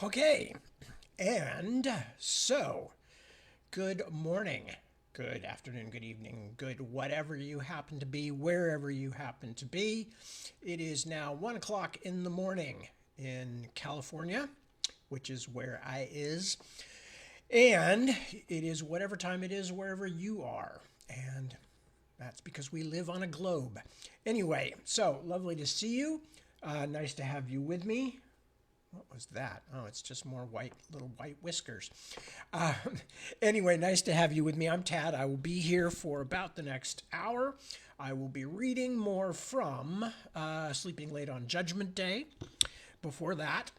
Okay, and so good morning, good afternoon, good evening, good whatever you happen to be, wherever you happen to be. It is now 1 o'clock in the morning in California, which is where I is, and it is whatever time it is wherever you are. And that's because we live on a globe. Anyway, so lovely to see you. Nice to have you with me. What was that? Oh, it's just more little white whiskers. Um, anyway, nice to have you with me. I'm Tad. I will be here for about the next hour. I will be reading more from Sleeping Late on Judgment Day. Before that,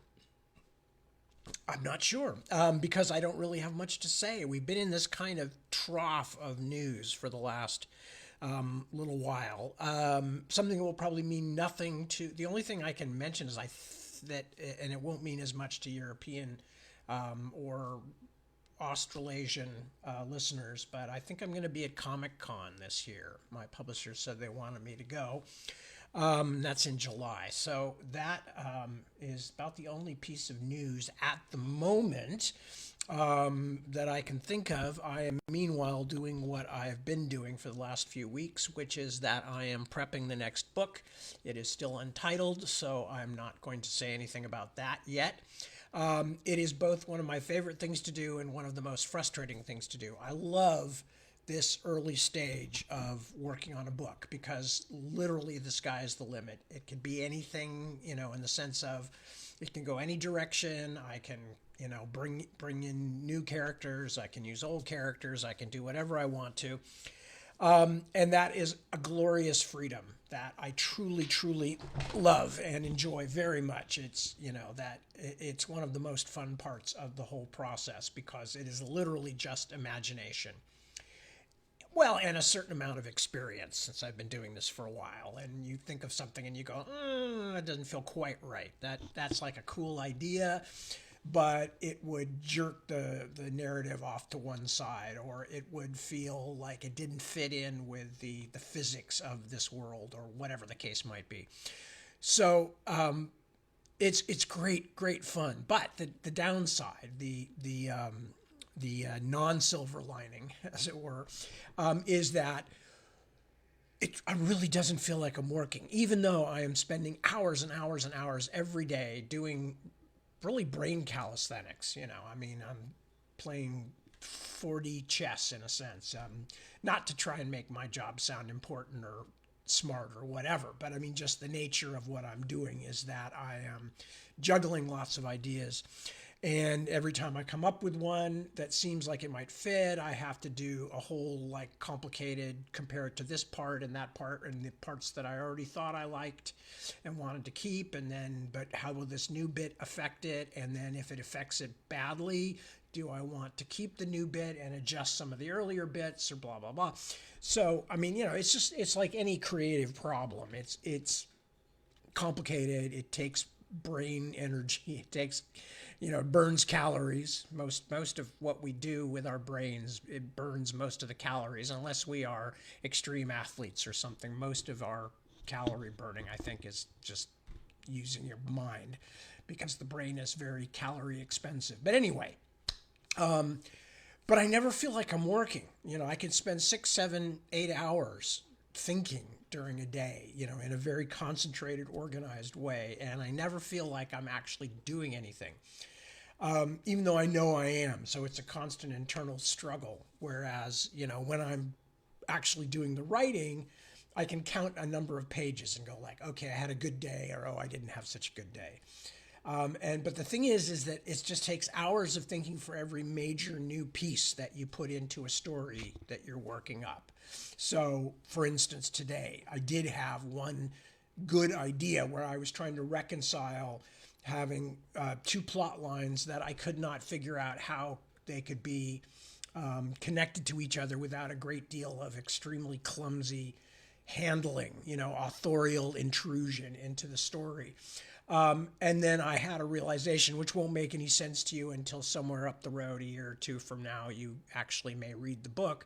I'm not sure because I don't really have much to say. We've been in this kind of trough of news for the last little while. Something that will probably mean nothing to. The only thing I can mention is that, and it won't mean as much to European or Australasian listeners, but I think I'm going to be at Comic Con this year. My publisher said they wanted me to go. That's in July. So that is about the only piece of news at the moment that I can think of. I am meanwhile doing what I have been doing for the last few weeks, which is that I am prepping the next book. It is still untitled, so I'm not going to say anything about that yet. It is both one of my favorite things to do and one of the most frustrating things to do. I love this early stage of working on a book because literally the sky is the limit. It could be anything, in the sense of it can go any direction. I can, bring in new characters. I can use old characters. I can do whatever I want to. And that is a glorious freedom that I truly, truly love and enjoy very much. It's, that it's one of the most fun parts of the whole process because it is literally just imagination. Well, and a certain amount of experience since I've been doing this for a while. And you think of something and you go, that doesn't feel quite right. That's like a cool idea, but it would jerk the narrative off to one side, or it would feel like it didn't fit in with the physics of this world, or whatever the case might be. So it's great fun. But the downside, the non-silver lining, as it were, is that it really doesn't feel like I'm working, even though I am spending hours and hours and hours every day doing really brain calisthenics. I'm playing 4D chess in a sense, not to try and make my job sound important or smart or whatever, but I mean, just the nature of what I'm doing is that I am juggling lots of ideas. And every time I come up with one that seems like it might fit, I have to do a whole complicated compare it to this part and that part and the parts that I already thought I liked and wanted to keep. And then, but how will this new bit affect it? And then if it affects it badly, do I want to keep the new bit and adjust some of the earlier bits or blah, blah, blah. So, I mean, it's like any creative problem. It's complicated. It takes brain energy. It takes, it burns calories. Most of what we do with our brains, it burns most of the calories, unless we are extreme athletes or something. Most of our calorie burning, I think, is just using your mind because the brain is very calorie expensive. But anyway, but I never feel like I'm working. I can spend 6, 7, 8 hours thinking during a day, in a very concentrated, organized way. And I never feel like I'm actually doing anything, even though I know I am. So it's a constant internal struggle. Whereas, when I'm actually doing the writing, I can count a number of pages and go like, okay, I had a good day, or, oh, I didn't have such a good day. But the thing is that it just takes hours of thinking for every major new piece that you put into a story that you're working up. So, for instance, today I did have one good idea where I was trying to reconcile having two plot lines that I could not figure out how they could be connected to each other without a great deal of extremely clumsy handling, authorial intrusion into the story. And then I had a realization, which won't make any sense to you until somewhere up the road, a year or two from now, you actually may read the book,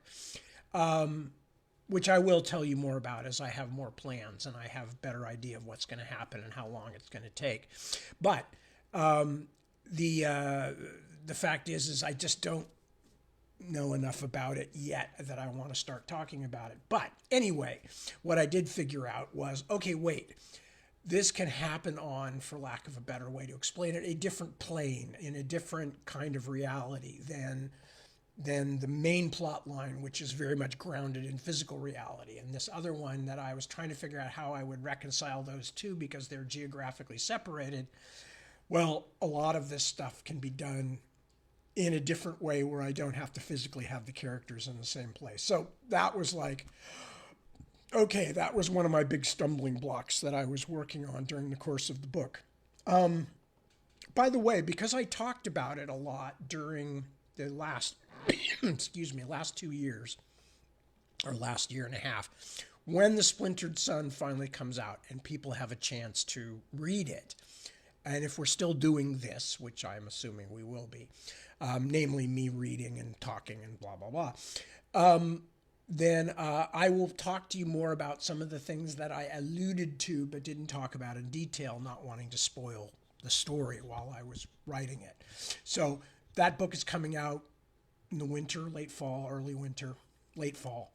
which I will tell you more about as I have more plans and I have a better idea of what's going to happen and how long it's going to take. But the fact is I just don't know enough about it yet that I want to start talking about it. But anyway, what I did figure out was, okay, wait, this can happen on, for lack of a better way to explain it, a different plane, in a different kind of reality than the main plot line, which is very much grounded in physical reality. And this other one that I was trying to figure out how I would reconcile those two because they're geographically separated. Well, a lot of this stuff can be done in a different way where I don't have to physically have the characters in the same place. So that was like, okay, that was one of my big stumbling blocks that I was working on during the course of the book. By the way, because I talked about it a lot during the last, last 2 years, or last year and a half, when The Splintered Sun finally comes out and people have a chance to read it, and if we're still doing this, which I'm assuming we will be, namely me reading and talking and blah, blah, blah, then I will talk to you more about some of the things that I alluded to but didn't talk about in detail, not wanting to spoil the story while I was writing it. So that book is coming out in the winter, late fall, early winter, late fall.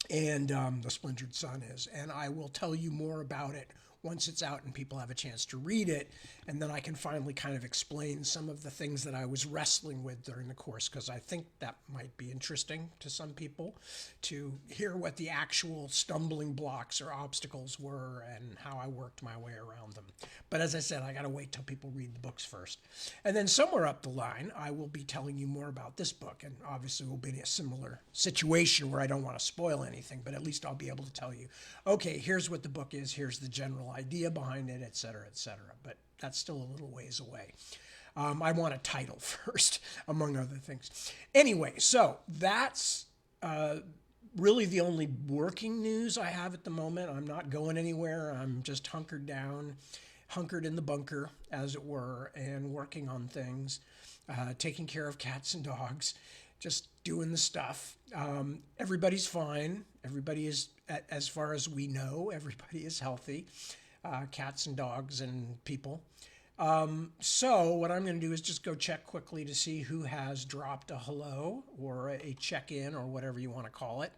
And The Splintered Sun is. And I will tell you more about it once it's out and people have a chance to read it. And then I can finally kind of explain some of the things that I was wrestling with during the course, because I think that might be interesting to some people to hear what the actual stumbling blocks or obstacles were and how I worked my way around them. But as I said, I got to wait till people read the books first. And then somewhere up the line, I will be telling you more about this book. And obviously we'll be in a similar situation where I don't want to spoil anything, but at least I'll be able to tell you, okay, here's what the book is, here's the general idea behind it, et cetera, et cetera. But that's still a little ways away. I want a title first, among other things. Anyway, so that's really the only working news I have at the moment. I'm not going anywhere. I'm just hunkered down, hunkered in the bunker, as it were, and working on things, taking care of cats and dogs, just doing the stuff. Everybody's fine. Everybody is, as far as we know, everybody is healthy. Cats and dogs and people. So what I'm going to do is just go check quickly to see who has dropped a hello or a check-in or whatever you want to call it.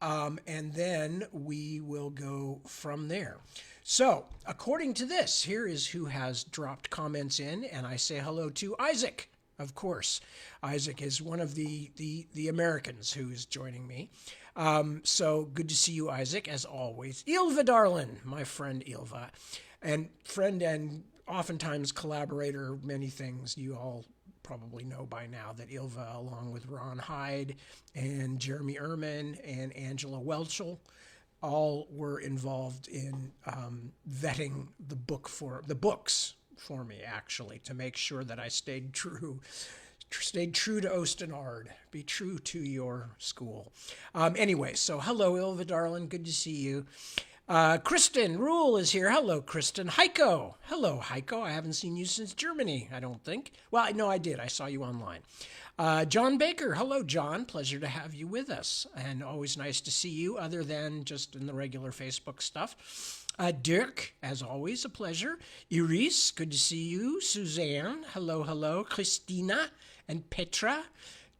And then we will go from there. So according to this, here is who has dropped comments in, and I say hello to Isaac. Of course, Isaac is one of the Americans who is joining me. So good to see you, Isaac, as always. Ilva Darlin, my friend Ilva, and friend and oftentimes collaborator, many things. You all probably know by now that Ilva, along with Ron Hyde and Jeremy Ehrman and Angela Welchel, all were involved in vetting the books for me, actually, to make sure that I stayed true to Ostenard. Be true to your school. Anyway, so hello, Ilva Darlin. Good to see you. Kristen Rule is here. Hello, Kristen. Heiko. Hello, Heiko. I haven't seen you since Germany, I don't think. Well, no, I did. I saw you online. John Baker. Hello, John. Pleasure to have you with us. And always nice to see you, other than just in the regular Facebook stuff. Dirk, as always, a pleasure. Iris, good to see you. Suzanne, hello, hello. Christina and Petra.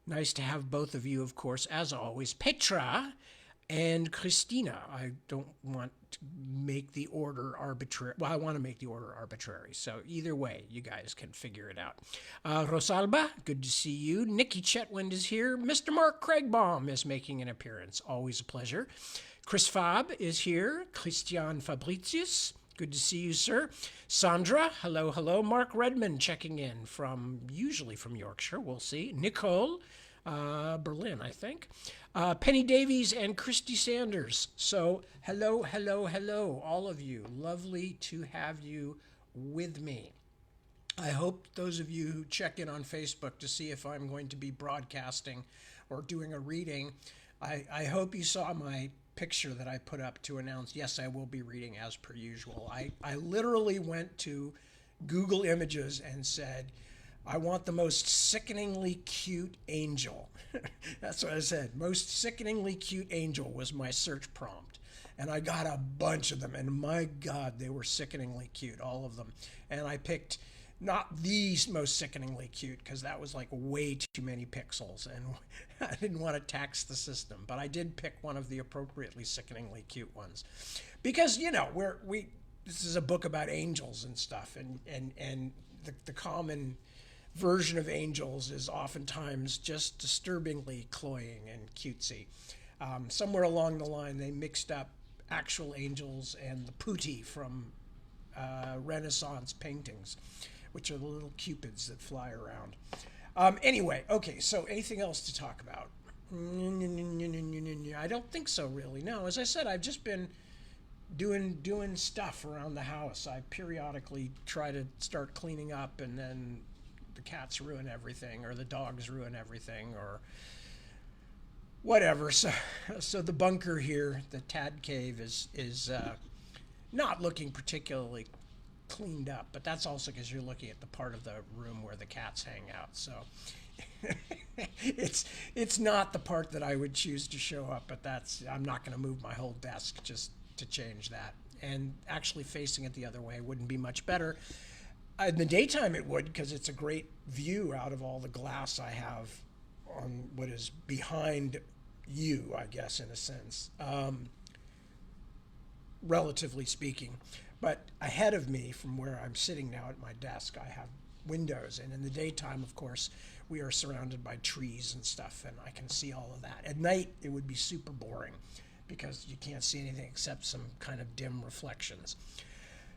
Nice to have both of you, of course, as always. Petra and Christina. I don't want to make the order arbitrary. Well, I want to make the order arbitrary. So either way, you guys can figure it out. Rosalba, good to see you. Nikki Chetwynd is here. Mr. Mark Craigbaum is making an appearance. Always a pleasure. Chris Fab is here. Christian Fabricius, good to see you, sir. Sandra, hello, hello. Mark Redmond checking in usually from Yorkshire, we'll see. Nicole, Berlin, I think. Penny Davies and Christy Sanders. So hello, hello, hello, all of you. Lovely to have you with me. I hope those of you who check in on Facebook to see if I'm going to be broadcasting or doing a reading, I hope you saw my picture that I put up to announce, yes, I will be reading as per usual. I literally went to Google Images and said, I want the most sickeningly cute angel. That's what I said. Most sickeningly cute angel was my search prompt. And I got a bunch of them. And my God, they were sickeningly cute, all of them. And I picked Not the most sickeningly cute, because that was like way too many pixels, and I didn't want to tax the system. But I did pick one of the appropriately sickeningly cute ones, because we this is a book about angels and stuff, and the common version of angels is oftentimes just disturbingly cloying and cutesy. Somewhere along the line, they mixed up actual angels and the putti from Renaissance paintings, which are the little cupids that fly around. Anyway, okay, so anything else to talk about? I don't think so, really. No, as I said, I've just been doing stuff around the house. I periodically try to start cleaning up, and then the cats ruin everything, or the dogs ruin everything, or whatever. So the bunker here, the Tad Cave, is not looking particularly cleaned up, but that's also because you're looking at the part of the room where the cats hang out. So it's not the part that I would choose to show up, but I'm not going to move my whole desk just to change that. And actually facing it the other way wouldn't be much better. In the daytime it would, because it's a great view out of all the glass I have on what is behind you, I guess, in a sense, relatively speaking. But ahead of me, from where I'm sitting now at my desk, I have windows. And in the daytime, of course, we are surrounded by trees and stuff, and I can see all of that. At night, it would be super boring, because you can't see anything except some kind of dim reflections.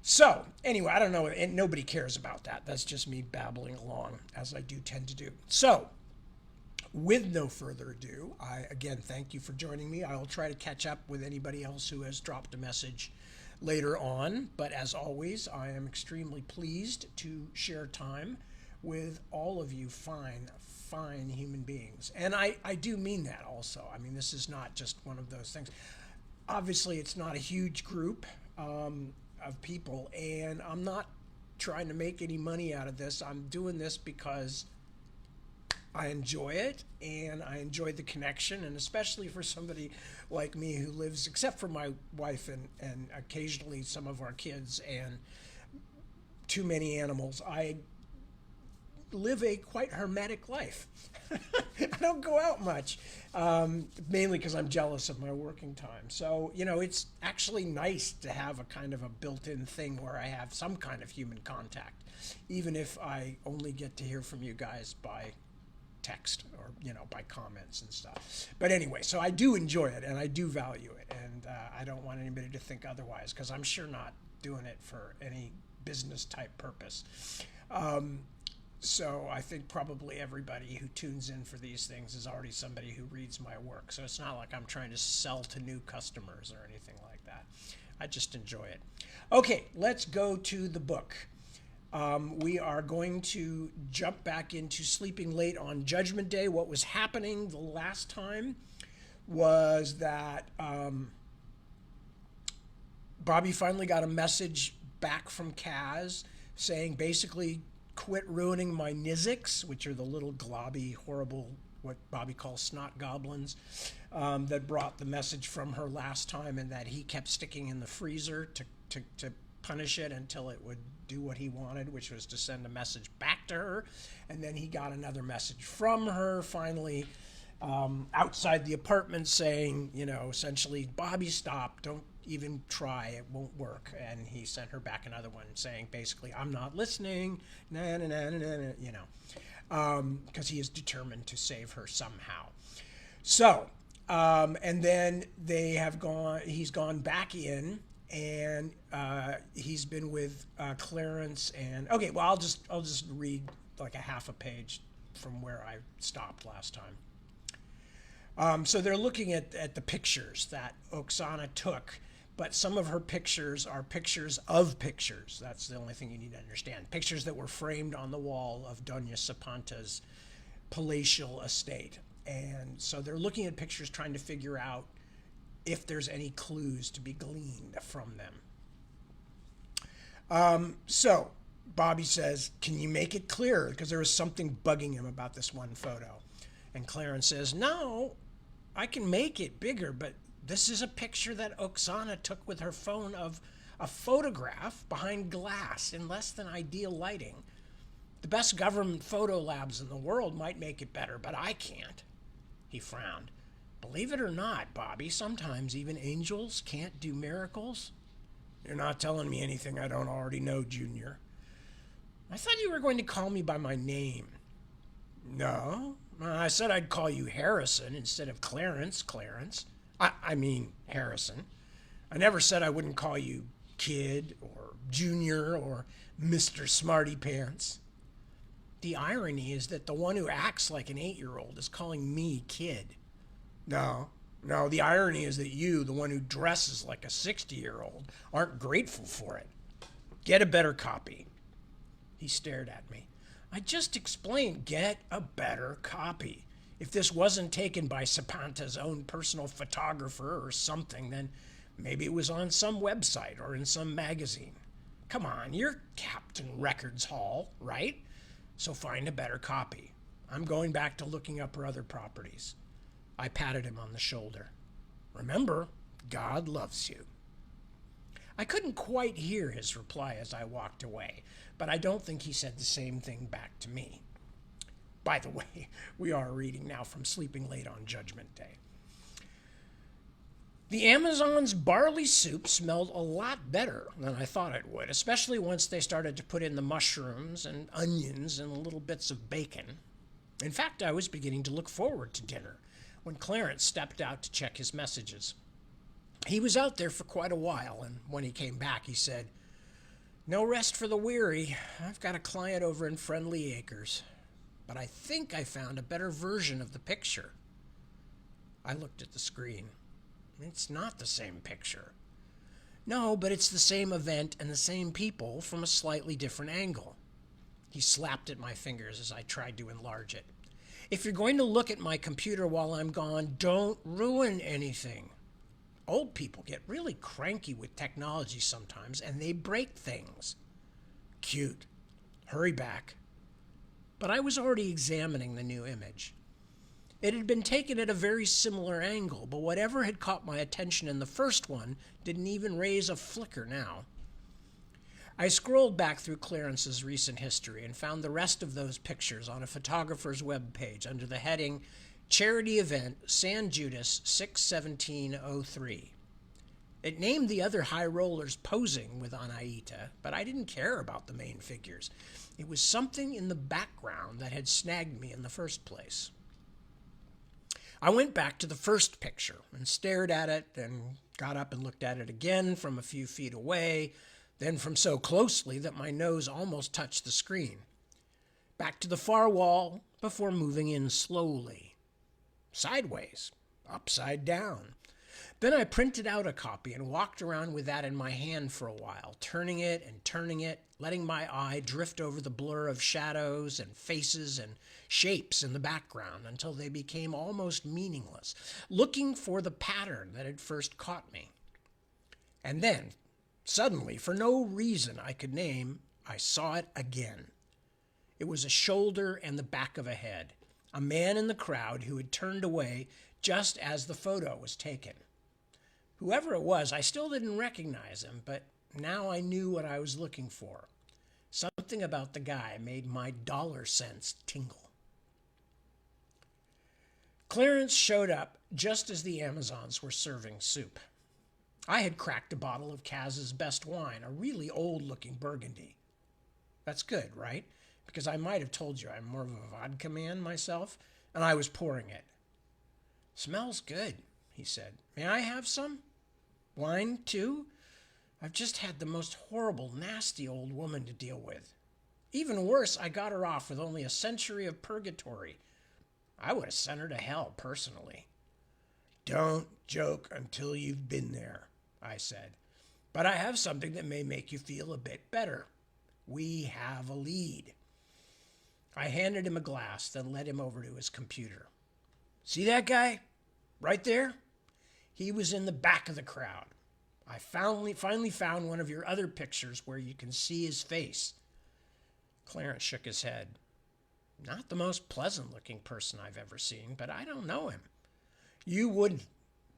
So, anyway, I don't know, and nobody cares about that. That's just me babbling along, as I do tend to do. So, with no further ado, I again thank you for joining me. I will try to catch up with anybody else who has dropped a message later on. But as always, I am extremely pleased to share time with all of you fine human beings. And I do mean that also. I mean, this is not just one of those things. Obviously, it's not a huge group of people, and I'm not trying to make any money out of this. I'm doing this because I enjoy it, and I enjoy the connection, and especially for somebody like me who lives, except for my wife and occasionally some of our kids and too many animals, I live a quite hermetic life. I don't go out much, mainly because I'm jealous of my working time. So, it's actually nice to have a kind of a built-in thing where I have some kind of human contact, even if I only get to hear from you guys by text or by comments and stuff. But anyway, so I do enjoy it and I do value it, and I don't want anybody to think otherwise, because I'm sure not doing it for any business type purpose. So I think probably everybody who tunes in for these things is already somebody who reads my work. So it's not like I'm trying to sell to new customers or anything like that. I just enjoy it. Okay, let's go to the book. We are going to jump back into Sleeping Late on Judgment Day. What was happening the last time was that Bobby finally got a message back from Kaz saying basically, quit ruining my Niziks, which are the little globby, horrible, what Bobby calls snot goblins, that brought the message from her last time, and that he kept sticking in the freezer to punish it until it would do what he wanted, which was to send a message back to her. And then he got another message from her finally outside the apartment saying, essentially, Bobby, stop, don't even try, it won't work. And he sent her back another one saying basically, I'm not listening, because he is determined to save her somehow. So, and then he's gone back in, and he's been with Clarence, and okay, well, I'll just read like a half a page from where I stopped last time. So they're looking at the pictures that Oksana took, but some of her pictures are pictures of pictures. That's the only thing you need to understand. Pictures that were framed on the wall of Doña Sapanta's palatial estate. And so they're looking at pictures, trying to figure out if there's any clues to be gleaned from them. So Bobby says, can you make it clearer? Because there was something bugging him about this one photo. And Clarence says, no, I can make it bigger, but this is a picture that Oksana took with her phone of a photograph behind glass in less than ideal lighting. The best government photo labs in the world might make it better, but I can't. He frowned. Believe it or not, Bobby, sometimes even angels can't do miracles. You're not telling me anything I don't already know, Junior. I thought you were going to call me by my name. No, I said I'd call you Harrison instead of Clarence. I mean Harrison. I never said I wouldn't call you Kid or Junior or Mr. Smarty Pants. The irony is that the one who acts like an 8-year-old is calling me Kid. No, the irony is that you, the one who dresses like a 60-year-old, aren't grateful for it. Get a better copy. He stared at me. I just explained, get a better copy. If this wasn't taken by Sapanta's own personal photographer or something, then maybe it was on some website or in some magazine. Come on, you're Captain Records Hall, right? So find a better copy. I'm going back to looking up her other properties. I patted him on the shoulder. Remember, God loves you. I couldn't quite hear his reply as I walked away, but I don't think he said the same thing back to me. By the way, we are reading now from Sleeping Late on Judgment Day. The Amazon's barley soup smelled a lot better than I thought it would, especially once they started to put in the mushrooms and onions and little bits of bacon. In fact, I was beginning to look forward to dinner when Clarence stepped out to check his messages. He was out there for quite a while, and when he came back, he said, "No rest for the weary. I've got a client over in Friendly Acres, but I think I found a better version of the picture." I looked at the screen. It's not the same picture. No, but it's the same event and the same people from a slightly different angle. He slapped at my fingers as I tried to enlarge it. If you're going to look at my computer while I'm gone, don't ruin anything. Old people get really cranky with technology sometimes, and they break things. Cute. Hurry back. But I was already examining the new image. It had been taken at a very similar angle, but whatever had caught my attention in the first one didn't even raise a flicker now. I scrolled back through Clarence's recent history and found the rest of those pictures on a photographer's webpage under the heading Charity Event San Judas 6/17/03. It named the other high rollers posing with Anaita, but I didn't care about the main figures. It was something in the background that had snagged me in the first place. I went back to the first picture and stared at it, then got up and looked at it again from a few feet away, then from so closely that my nose almost touched the screen. Back to the far wall before moving in slowly. Sideways, upside down. Then I printed out a copy and walked around with that in my hand for a while, turning it, letting my eye drift over the blur of shadows and faces and shapes in the background until they became almost meaningless, looking for the pattern that had first caught me. And then, suddenly, for no reason I could name, I saw it again. It was a shoulder and the back of a head, a man in the crowd who had turned away just as the photo was taken. Whoever it was, I still didn't recognize him, but now I knew what I was looking for. Something about the guy made my dollar sense tingle. Clarence showed up just as the Amazons were serving soup. I had cracked a bottle of Kaz's best wine, a really old-looking Burgundy. That's good, right? Because I might have told you I'm more of a vodka man myself, and I was pouring it. "Smells good," he said. "May I have some? Wine, too? I've just had the most horrible, nasty old woman to deal with. Even worse, I got her off with only a century of purgatory. I would have sent her to hell, personally." "Don't joke until you've been there," I said. "But I have something that may make you feel a bit better. We have a lead." I handed him a glass, then led him over to his computer. "See that guy? Right there? He was in the back of the crowd. I finally found one of your other pictures where you can see his face." Clarence shook his head. "Not the most pleasant-looking person I've ever seen, but I don't know him." "You wouldn't,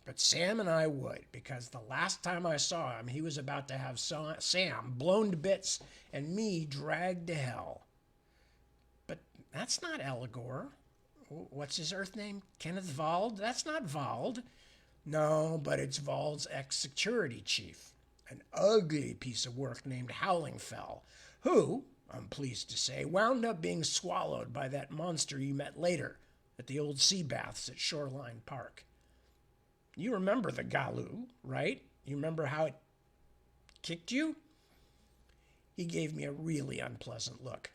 but Sam and I would, because the last time I saw him, he was about to have Sam blown to bits and me dragged to hell. That's not Eligor. What's his Earth name? Kenneth Vald? That's not Vald. No, but it's Vald's ex-security chief, an ugly piece of work named Howlingfell, who, I'm pleased to say, wound up being swallowed by that monster you met later at the old sea baths at Shoreline Park. You remember the Galu, right? You remember how it kicked you? He gave me a really unpleasant look.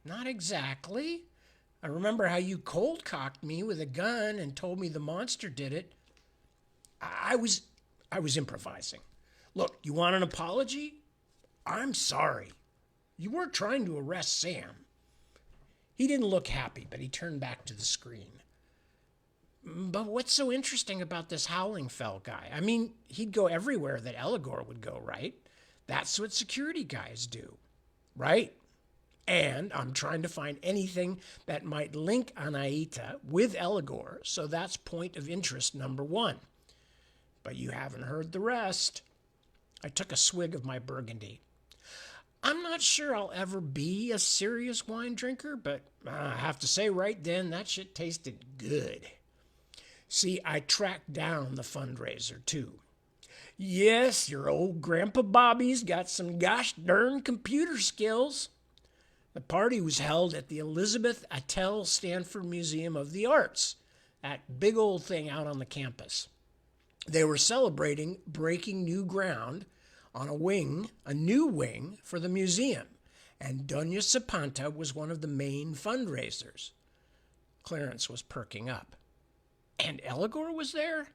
Not exactly. I remember how you cold-cocked me with a gun and told me the monster did it. I was improvising. Look, you want an apology? I'm sorry. You weren't trying to arrest Sam. He didn't look happy, but he turned back to the screen. But what's so interesting about this Howlingfell guy? I mean, he'd go everywhere that Eligor would go, right? That's what security guys do, right? And I'm trying to find anything that might link Anaita with Eligor, so that's point of interest number one. But you haven't heard the rest. I took a swig of my Burgundy. I'm not sure I'll ever be a serious wine drinker, but I have to say right then, that shit tasted good. See, I tracked down the fundraiser, too. Yes, your old Grandpa Bobby's got some gosh darn computer skills. The party was held at the Elizabeth Attell Stanford Museum of the Arts, that big old thing out on the campus. They were celebrating breaking new ground on a new wing for the museum, and Doña Sapanta was one of the main fundraisers. Clarence was perking up. And Eligor was there?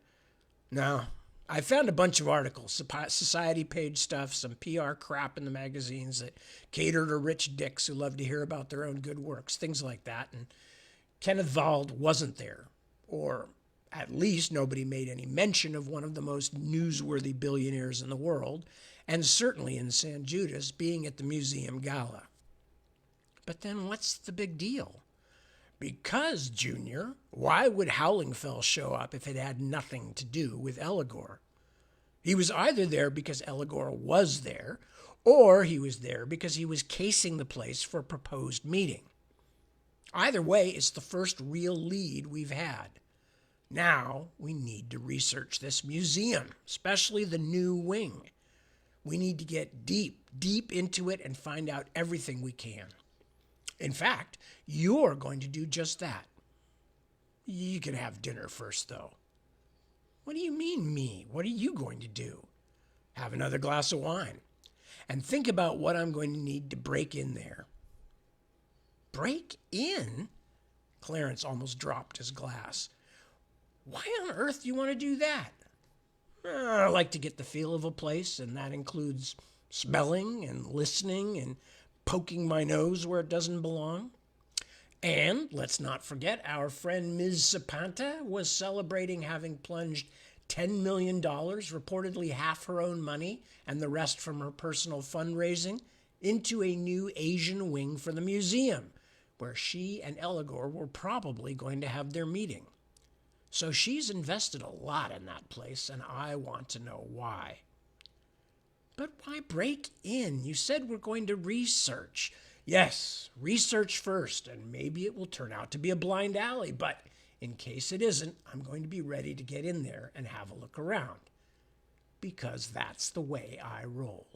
No. I found a bunch of articles, society page stuff, some PR crap in the magazines that cater to rich dicks who love to hear about their own good works, things like that. And Kenneth Vald wasn't there, or at least nobody made any mention of one of the most newsworthy billionaires in the world, and certainly in San Judas, being at the museum gala. But then what's the big deal? Because, Junior, why would Howlingfell show up if it had nothing to do with Eligor? He was either there because Eligor was there, or he was there because he was casing the place for a proposed meeting. Either way, it's the first real lead we've had. Now we need to research this museum, especially the new wing. We need to get deep into it and find out everything we can. In fact, you're going to do just that. You can have dinner first, though. What do you mean, me? What are you going to do? Have another glass of wine. And think about what I'm going to need to break in there. Break in? Clarence almost dropped his glass. Why on earth do you want to do that? I like to get the feel of a place, and that includes smelling and listening and poking my nose where it doesn't belong. And let's not forget, our friend Ms. Sapanta was celebrating having plunged $10 million, reportedly half her own money and the rest from her personal fundraising, into a new Asian wing for the museum, where she and Eligor were probably going to have their meeting. So she's invested a lot in that place, and I want to know why. But why break in? You said we're going to research. Yes, research first, and maybe it will turn out to be a blind alley, but in case it isn't, I'm going to be ready to get in there and have a look around. Because that's the way I roll.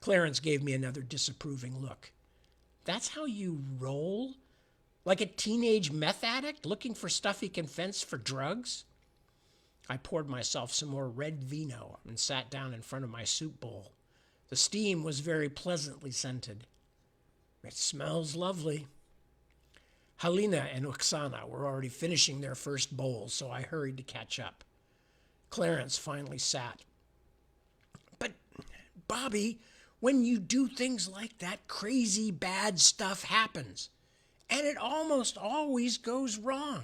Clarence gave me another disapproving look. That's how you roll? Like a teenage meth addict looking for stuff he can fence for drugs? I poured myself some more red vino and sat down in front of my soup bowl. The steam was very pleasantly scented. It smells lovely. Halina and Oksana were already finishing their first bowl, so I hurried to catch up. Clarence finally sat. But, Bobby, when you do things like that, crazy bad stuff happens. And it almost always goes wrong.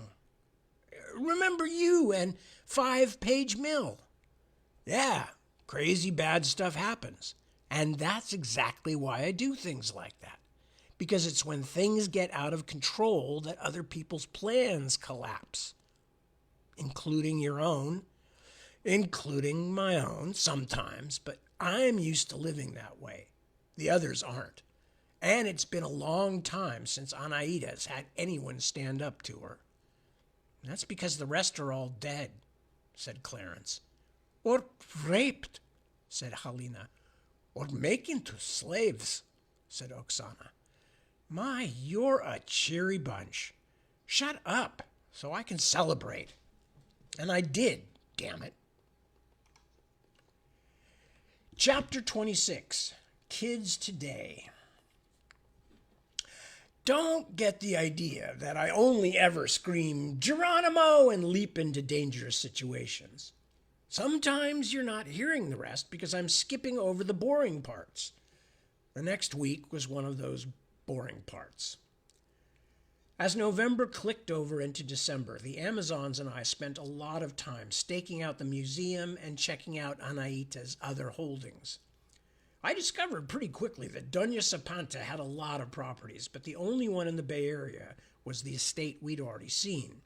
Remember you and 5-Page Mill? Yeah, crazy bad stuff happens. And that's exactly why I do things like that. Because it's when things get out of control that other people's plans collapse. Including your own. Including my own, sometimes. But I'm used to living that way. The others aren't. And it's been a long time since Anaita's had anyone stand up to her. That's because the rest are all dead, said Clarence. Or raped, said Helena. Or making to slaves, said Oksana. My, you're a cheery bunch. Shut up, so I can celebrate. And I did, damn it. Chapter 26, Kids Today. Don't get the idea that I only ever scream, Geronimo, and leap into dangerous situations. Sometimes you're not hearing the rest because I'm skipping over the boring parts. The next week was one of those boring parts. As November clicked over into December, the Amazons and I spent a lot of time staking out the museum and checking out Anaita's other holdings. I discovered pretty quickly that Doña Sapanta had a lot of properties, but the only one in the Bay Area was the estate we'd already seen.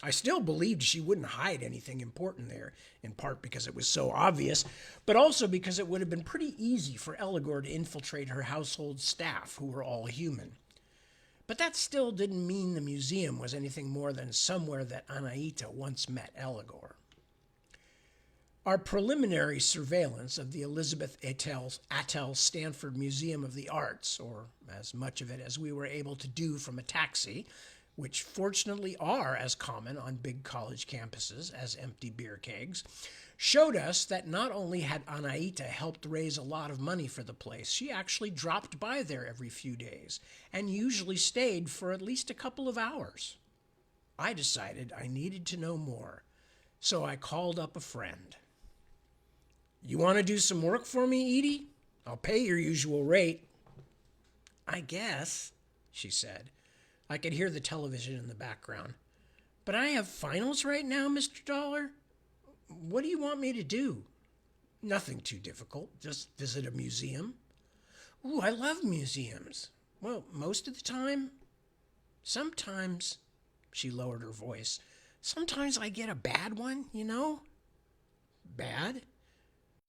I still believed she wouldn't hide anything important there, in part because it was so obvious, but also because it would have been pretty easy for Eligor to infiltrate her household staff, who were all human. But that still didn't mean the museum was anything more than somewhere that Anaita once met Eligor. Our preliminary surveillance of the Elizabeth Attell Stanford Museum of the Arts, or as much of it as we were able to do from a taxi, which fortunately are as common on big college campuses as empty beer kegs, showed us that not only had Anaita helped raise a lot of money for the place, she actually dropped by there every few days and usually stayed for at least a couple of hours. I decided I needed to know more, so I called up a friend. You want to do some work for me, Edie? I'll pay your usual rate. I guess, she said. I could hear the television in the background. But I have finals right now, Mr. Dollar. What do you want me to do? Nothing too difficult. Just visit a museum. Ooh, I love museums. Well, most of the time. Sometimes, she lowered her voice, sometimes I get a bad one, you know? Bad?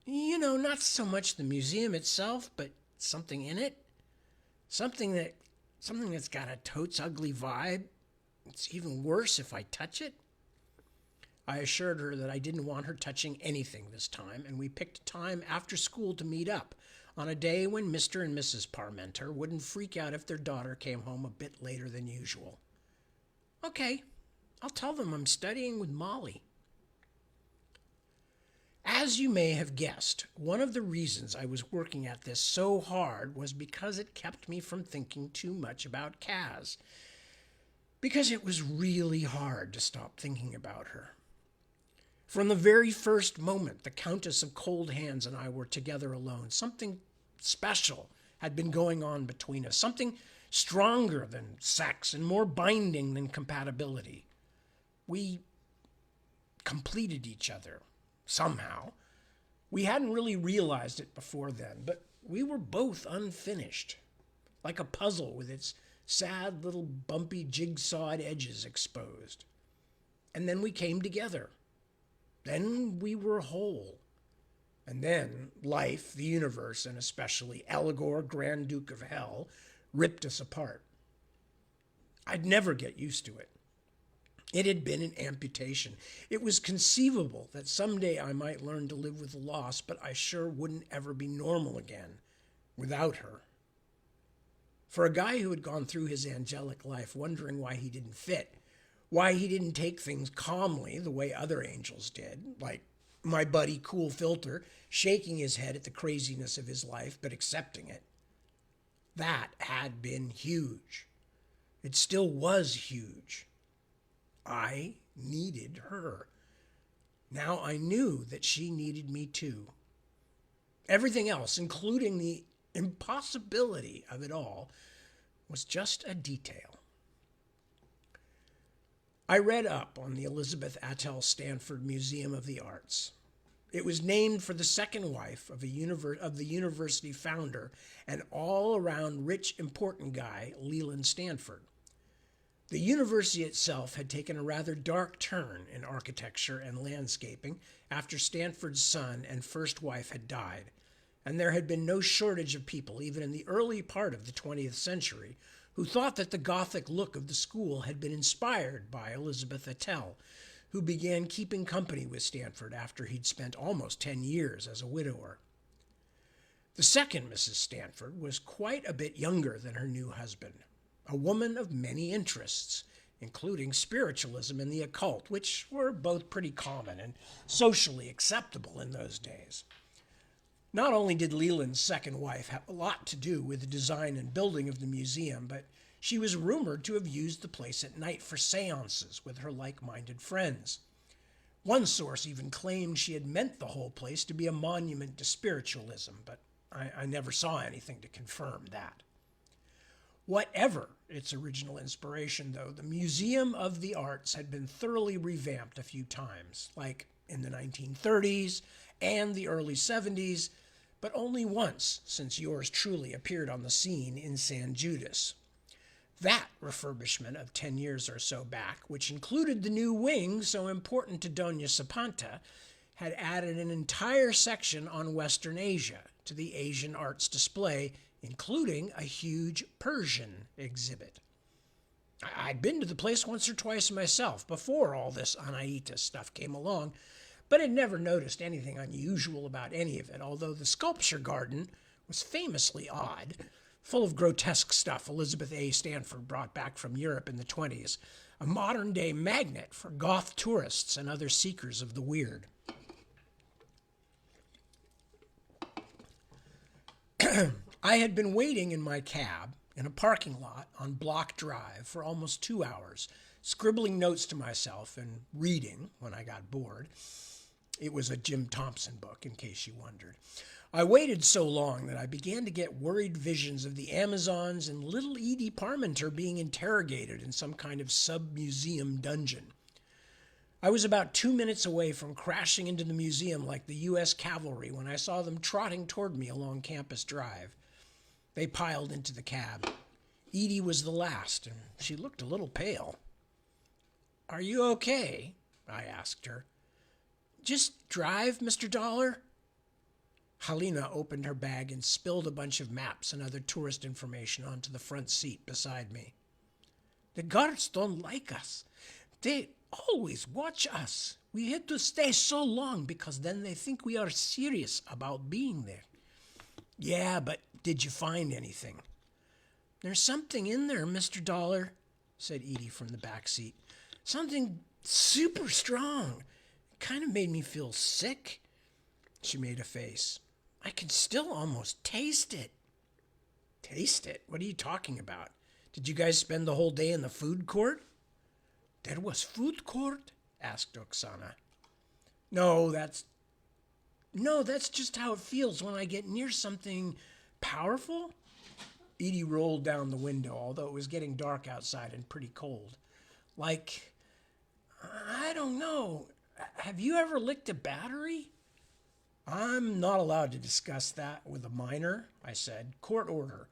You know, not so much the museum itself, but something in it. Something that's got a totes ugly vibe. It's even worse if I touch it. I assured her that I didn't want her touching anything this time, and we picked a time after school to meet up on a day when Mr. and Mrs. Parmenter wouldn't freak out if their daughter came home a bit later than usual. Okay, I'll tell them I'm studying with Molly. As you may have guessed, one of the reasons I was working at this so hard was because it kept me from thinking too much about Kaz. Because it was really hard to stop thinking about her. From the very first moment the Countess of Cold Hands and I were together alone, something special had been going on between us, something stronger than sex and more binding than compatibility. We completed each other, somehow. We hadn't really realized it before then, but we were both unfinished, like a puzzle with its sad little bumpy jigsawed edges exposed. And then we came together. Then we were whole. And then life, the universe, and especially Eligor, Grand Duke of Hell, ripped us apart. I'd never get used to it. It had been an amputation. It was conceivable that someday I might learn to live with the loss, but I sure wouldn't ever be normal again without her. For a guy who had gone through his angelic life wondering why he didn't fit, why he didn't take things calmly the way other angels did, like my buddy Cool Filter, shaking his head at the craziness of his life, but accepting it. That had been huge. It still was huge. I needed her. Now I knew that she needed me too. Everything else, including the impossibility of it all, was just a detail. I read up on the Elizabeth Attell Stanford Museum of the Arts. It was named for the second wife of the university founder and all-around rich, important guy, Leland Stanford. The university itself had taken a rather dark turn in architecture and landscaping after Stanford's son and first wife had died, and there had been no shortage of people, even in the early part of the 20th century, who thought that the Gothic look of the school had been inspired by Elizabeth Attell, who began keeping company with Stanford after he'd spent almost 10 years as a widower. The second Mrs. Stanford was quite a bit younger than her new husband, a woman of many interests, including spiritualism and the occult, which were both pretty common and socially acceptable in those days. Not only did Leland's second wife have a lot to do with the design and building of the museum, but she was rumored to have used the place at night for seances with her like-minded friends. One source even claimed she had meant the whole place to be a monument to spiritualism, but I never saw anything to confirm that. Whatever its original inspiration, though, the Museum of the Arts had been thoroughly revamped a few times, like in the 1930s and the early 70s, but only once since yours truly appeared on the scene in San Judas. That refurbishment of 10 years or so back, which included the new wing so important to Doña Sapanta, had added an entire section on Western Asia to the Asian arts display, including a huge Persian exhibit. I'd been to the place once or twice myself before all this Anahita stuff came along, but had never noticed anything unusual about any of it, although the sculpture garden was famously odd, full of grotesque stuff Elizabeth A. Stanford brought back from Europe in the 20s, a modern-day magnet for goth tourists and other seekers of the weird. I had been waiting in my cab in a parking lot on Block Drive for almost 2 hours, scribbling notes to myself and reading when I got bored. It was a Jim Thompson book, in case you wondered. I waited so long that I began to get worried visions of the Amazons and little Edie Parmenter being interrogated in some kind of sub-museum dungeon. I was about 2 minutes away from crashing into the museum like the U.S. cavalry when I saw them trotting toward me along Campus Drive. They piled into the cab. Edie was the last, and she looked a little pale. "Are you okay?" I asked her. "Just drive, Mr. Dollar?" Halina opened her bag and spilled a bunch of maps and other tourist information onto the front seat beside me. "The guards don't like us. They always watch us. We had to stay so long because then they think we are serious about being there." "Yeah, but did you find anything?" "There's something in there, Mr. Dollar," said Edie from the back seat. "Something super strong. It kind of made me feel sick." She made a face. "I can still almost taste it." "Taste it? What are you talking about? Did you guys spend the whole day in the food court?" "There was food court?" asked Oksana. No, that's just how it feels when I get near something powerful." Edie rolled down the window, although it was getting dark outside and pretty cold. "Like, I don't know. Have you ever licked a battery?" "I'm not allowed to discuss that with a minor," I said. "Court order.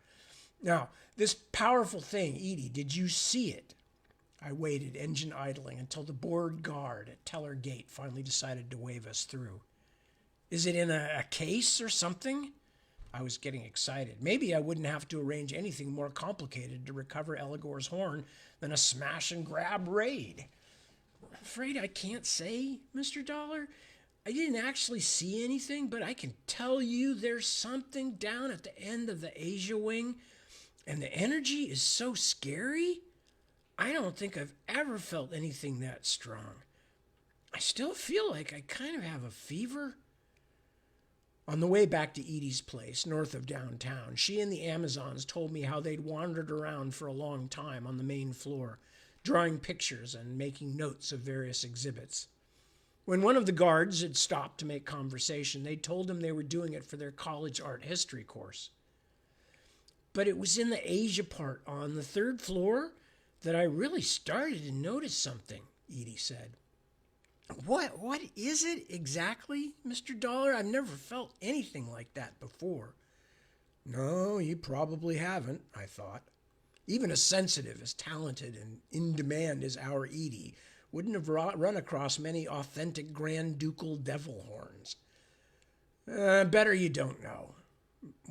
Now, this powerful thing, Edie, did you see it?" I waited, engine idling, until the bored guard at Teller Gate finally decided to wave us through. "Is it in a case or something?" I was getting excited. Maybe I wouldn't have to arrange anything more complicated to recover Eligor's horn than a smash-and-grab raid. "I'm afraid I can't say, Mr. Dollar. I didn't actually see anything, but I can tell you there's something down at the end of the Asia wing, and the energy is so scary. I don't think I've ever felt anything that strong. I still feel like I kind of have a fever." On the way back to Edie's place, north of downtown, she and the Amazons told me how they'd wandered around for a long time on the main floor, drawing pictures and making notes of various exhibits. When one of the guards had stopped to make conversation, they told him they were doing it for their college art history course. "But it was in the Asia part on the third floor that I really started to notice something," Edie said. What is it exactly, Mr. Dollar? I've never felt anything like that before." "No, you probably haven't," I thought. Even as sensitive, as talented, and in demand as our Edie wouldn't have run across many authentic Grand Ducal devil horns. Better you don't know.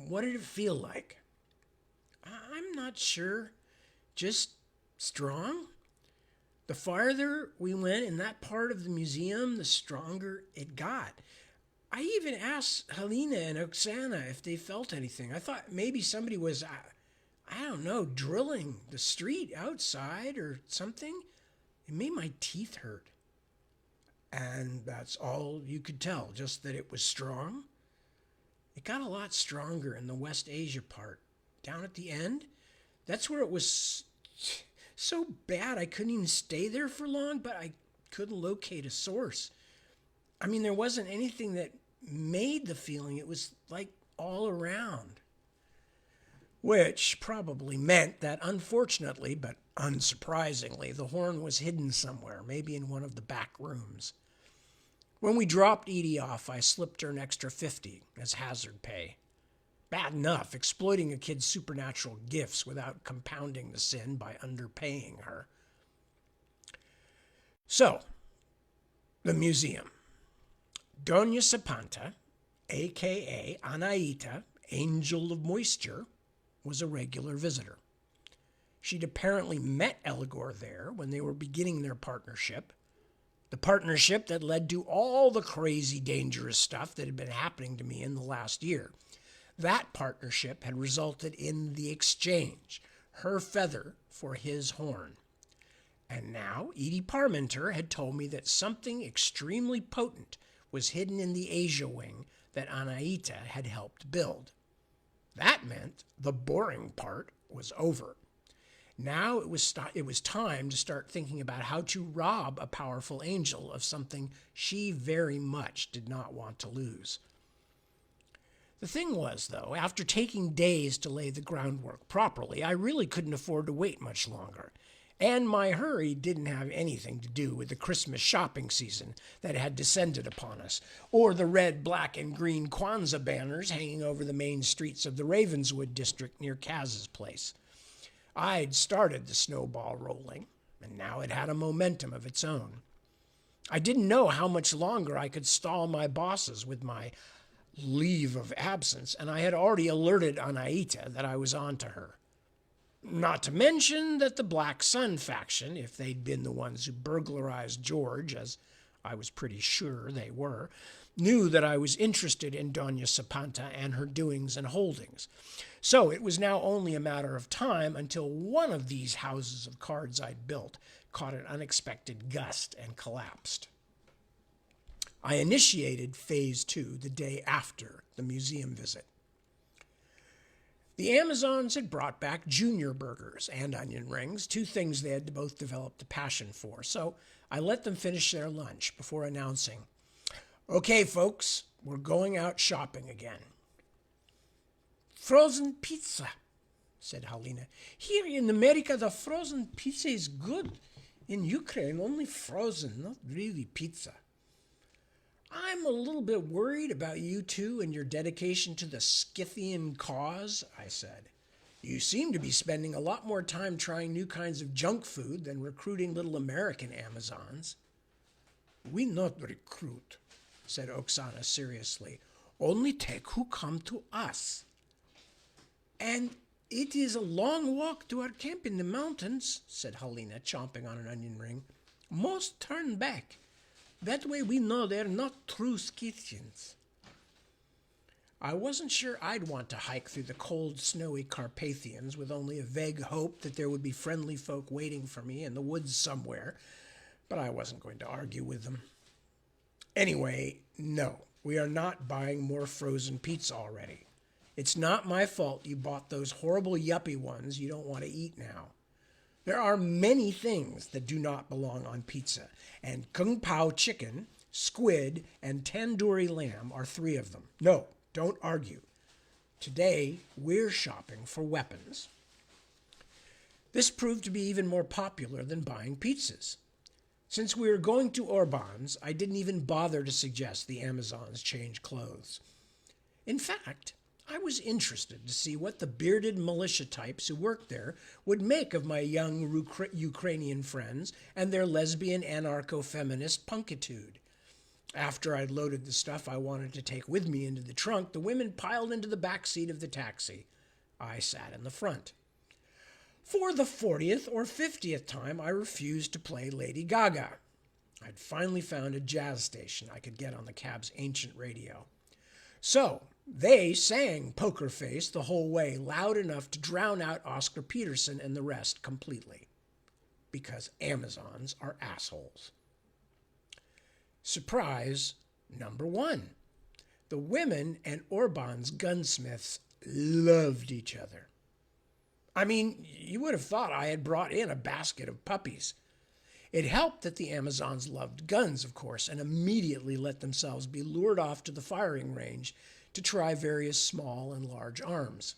What did it feel like? I'm not sure. Just strong? The farther we went in that part of the museum, the stronger it got. I even asked Helena and Oksana if they felt anything. I thought maybe somebody was, I don't know, drilling the street outside or something. It made my teeth hurt. And that's all you could tell, just that it was strong. It got a lot stronger in the West Asia part. Down at the end, that's where it was so bad I couldn't even stay there for long, but I couldn't locate a source. I mean, there wasn't anything that made the feeling. It was like all around. Which probably meant that, unfortunately, but unsurprisingly, the horn was hidden somewhere, maybe in one of the back rooms. When we dropped Edie off, I slipped her an extra 50 as hazard pay. Bad enough exploiting a kid's supernatural gifts without compounding the sin by underpaying her. So, the museum. Doña Sapanta, a.k.a. Anaita, Angel of Moisture, was a regular visitor. She'd apparently met Eligor there when they were beginning their partnership. The partnership that led to all the crazy, dangerous stuff that had been happening to me in the last year. That partnership had resulted in the exchange, her feather for his horn. And now Edie Parmenter had told me that something extremely potent was hidden in the Asia wing that Anaita had helped build. That meant the boring part was over. Now it was time to start thinking about how to rob a powerful angel of something she very much did not want to lose. The thing was, though, after taking days to lay the groundwork properly, I really couldn't afford to wait much longer. And my hurry didn't have anything to do with the Christmas shopping season that had descended upon us, or the red, black, and green Kwanzaa banners hanging over the main streets of the Ravenswood district near Kaz's place. I'd started the snowball rolling, and now it had a momentum of its own. I didn't know how much longer I could stall my bosses with my leave of absence, and I had already alerted Anaita that I was on to her. Not to mention that the Black Sun faction, if they'd been the ones who burglarized George, as I was pretty sure they were, knew that I was interested in Doña Sapanta and her doings and holdings. So it was now only a matter of time until one of these houses of cards I'd built caught an unexpected gust and collapsed. I initiated Phase 2 the day after the museum visit. The Amazons had brought back junior burgers and onion rings, two things they had both developed a passion for, so I let them finish their lunch before announcing, "Okay, folks, we're going out shopping again." "Frozen pizza," said Helena. "Here in America, the frozen pizza is good. In Ukraine, only frozen, not really pizza." "I'm a little bit worried about you two and your dedication to the Scythian cause," I said. "You seem to be spending a lot more time trying new kinds of junk food than recruiting little American Amazons." "We not recruit," said Oksana seriously. "Only take who come to us." "And it is a long walk to our camp in the mountains," said Helena, chomping on an onion ring. "Most turn back. That way we know they're not true Scythians." I wasn't sure I'd want to hike through the cold, snowy Carpathians with only a vague hope that there would be friendly folk waiting for me in the woods somewhere, but I wasn't going to argue with them. Anyway, no, we are not buying more frozen pizza already. It's not my fault you bought those horrible yuppie ones you don't want to eat now. There are many things that do not belong on pizza, and kung pao chicken, squid, and tandoori lamb are three of them. No, don't argue. Today, we're shopping for weapons. This proved to be even more popular than buying pizzas. Since we were going to Orban's, I didn't even bother to suggest the Amazons change clothes. In fact, I was interested to see what the bearded militia types who worked there would make of my young Ukrainian friends and their lesbian anarcho-feminist punkitude. After I'd loaded the stuff I wanted to take with me into the trunk, the women piled into the back seat of the taxi. I sat in the front. For the 40th or 50th time, I refused to play Lady Gaga. I'd finally found a jazz station I could get on the cab's ancient radio. So, they sang Poker Face the whole way, loud enough to drown out Oscar Peterson and the rest completely. Because Amazons are assholes. Surprise number 1. The women and Orban's gunsmiths loved each other. I mean, you would have thought I had brought in a basket of puppies. It helped that the Amazons loved guns, of course, and immediately let themselves be lured off to the firing range to try various small and large arms.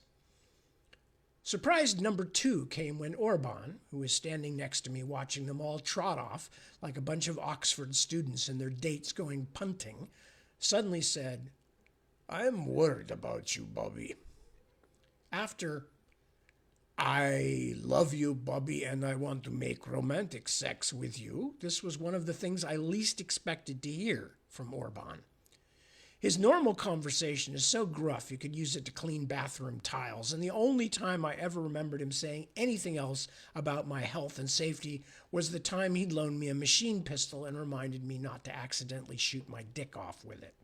Surprise number 2 came when Orban, who was standing next to me watching them all trot off like a bunch of Oxford students and their dates going punting, suddenly said, "I'm worried about you, Bobby." After, "I love you, Bobby, and I want to make romantic sex with you," this was one of the things I least expected to hear from Orban. His normal conversation is so gruff you could use it to clean bathroom tiles, and the only time I ever remembered him saying anything else about my health and safety was the time he'd loaned me a machine pistol and reminded me not to accidentally shoot my dick off with it.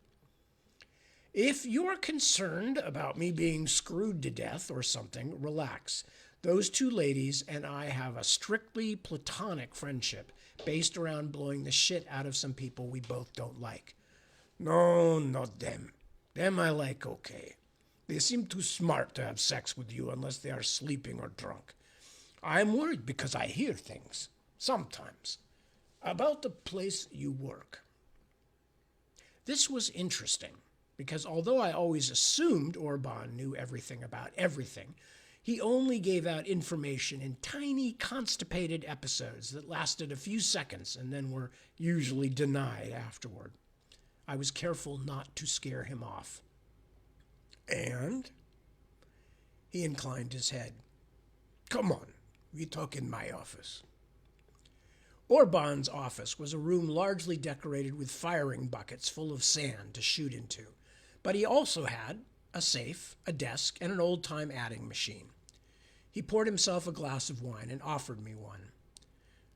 If you're concerned about me being screwed to death or something, relax. Those two ladies and I have a strictly platonic friendship based around blowing the shit out of some people we both don't like. No, not them. Them I like okay. They seem too smart to have sex with you unless they are sleeping or drunk. I'm worried because I hear things, sometimes, about the place you work. This was interesting because although I always assumed Orban knew everything about everything, he only gave out information in tiny, constipated episodes that lasted a few seconds and then were usually denied afterward. I was careful not to scare him off. And? He inclined his head. Come on, we talk in my office. Orban's office was a room largely decorated with firing buckets full of sand to shoot into, but he also had a safe, a desk, and an old-time adding machine. He poured himself a glass of wine and offered me one.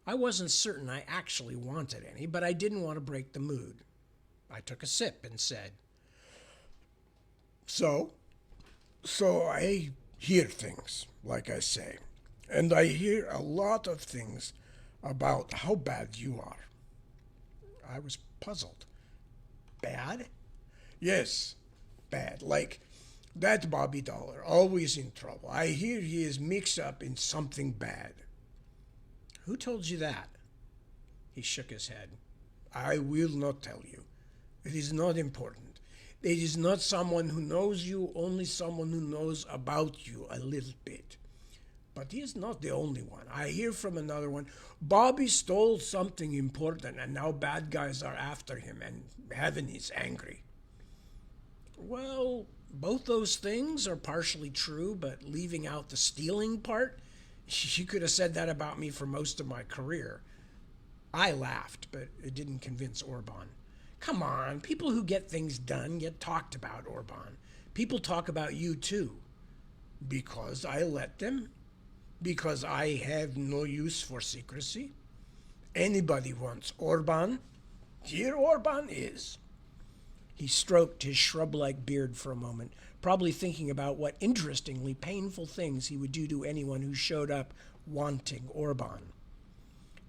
I wasn't certain I actually wanted any, but I didn't want to break the mood. I took a sip and said, So I hear things, like I say, and I hear a lot of things about how bad you are. I was puzzled. Bad? Yes, bad. Like that Bobby Dollar, always in trouble. I hear he is mixed up in something bad. Who told you that? He shook his head. I will not tell you. It is not important. It is not someone who knows you, only someone who knows about you a little bit. But he is not the only one. I hear from another one, Bobby stole something important and now bad guys are after him and heaven is angry. Well, both those things are partially true, but leaving out the stealing part, you could have said that about me for most of my career. I laughed, but it didn't convince Orban. Come on, people who get things done get talked about, Orban. People talk about you too. Because I let them? Because I have no use for secrecy? Anybody wants Orban? Here Orban is. He stroked his shrub-like beard for a moment, probably thinking about what interestingly painful things he would do to anyone who showed up wanting Orban.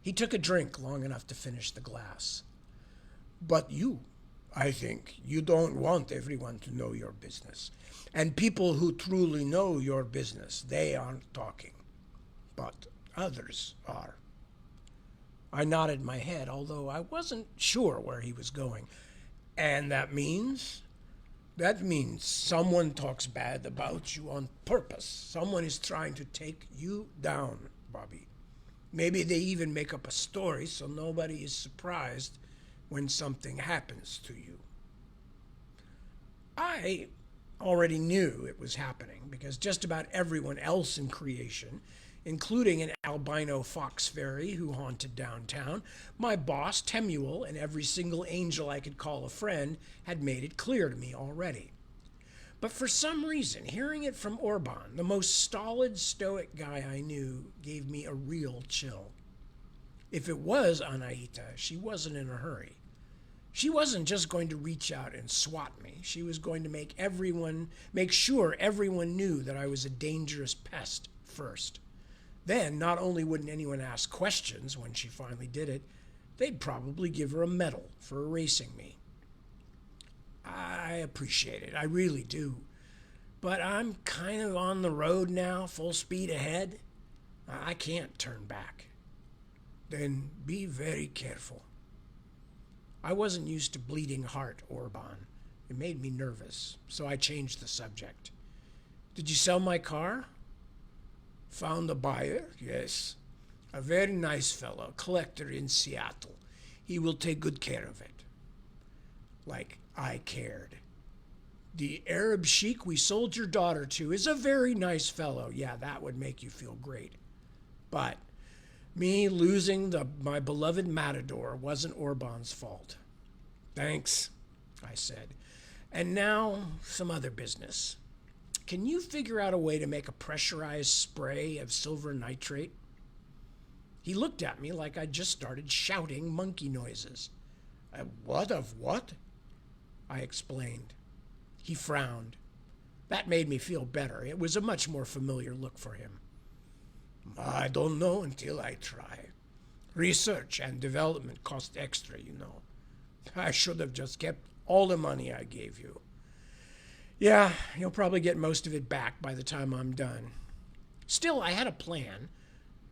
He took a drink long enough to finish the glass. But you, I think, you don't want everyone to know your business. And people who truly know your business, they aren't talking. But others are. I nodded my head, although I wasn't sure where he was going. And that means? That means someone talks bad about you on purpose. Someone is trying to take you down, Bobby. Maybe they even make up a story so nobody is surprised when something happens to you. I already knew it was happening because just about everyone else in creation including an albino fox fairy who haunted downtown. My boss, Temuel, and every single angel I could call a friend had made it clear to me already. But for some reason, hearing it from Orban, the most stolid, stoic guy I knew, gave me a real chill. If it was Anaita, she wasn't in a hurry. She wasn't just going to reach out and swat me. She was going to make sure everyone knew that I was a dangerous pest first. Then, not only wouldn't anyone ask questions when she finally did it, they'd probably give her a medal for erasing me. I appreciate it, I really do. But I'm kind of on the road now, full speed ahead. I can't turn back. Then be very careful. I wasn't used to bleeding heart, Orban. It made me nervous, so I changed the subject. Did you sell my car? Found a buyer, yes. A very nice fellow, collector in Seattle. He will take good care of it. Like I cared. The Arab sheik we sold your daughter to is a very nice fellow. Yeah, that would make you feel great. But me losing my beloved matador wasn't Orban's fault. Thanks, I said. And now, some other business. Can you figure out a way to make a pressurized spray of silver nitrate? He looked at me like I'd just started shouting monkey noises. What of what? I explained. He frowned. That made me feel better. It was a much more familiar look for him. I don't know until I try. Research and development cost extra, you know. I should have just kept all the money I gave you. Yeah, you'll probably get most of it back by the time I'm done. Still, I had a plan.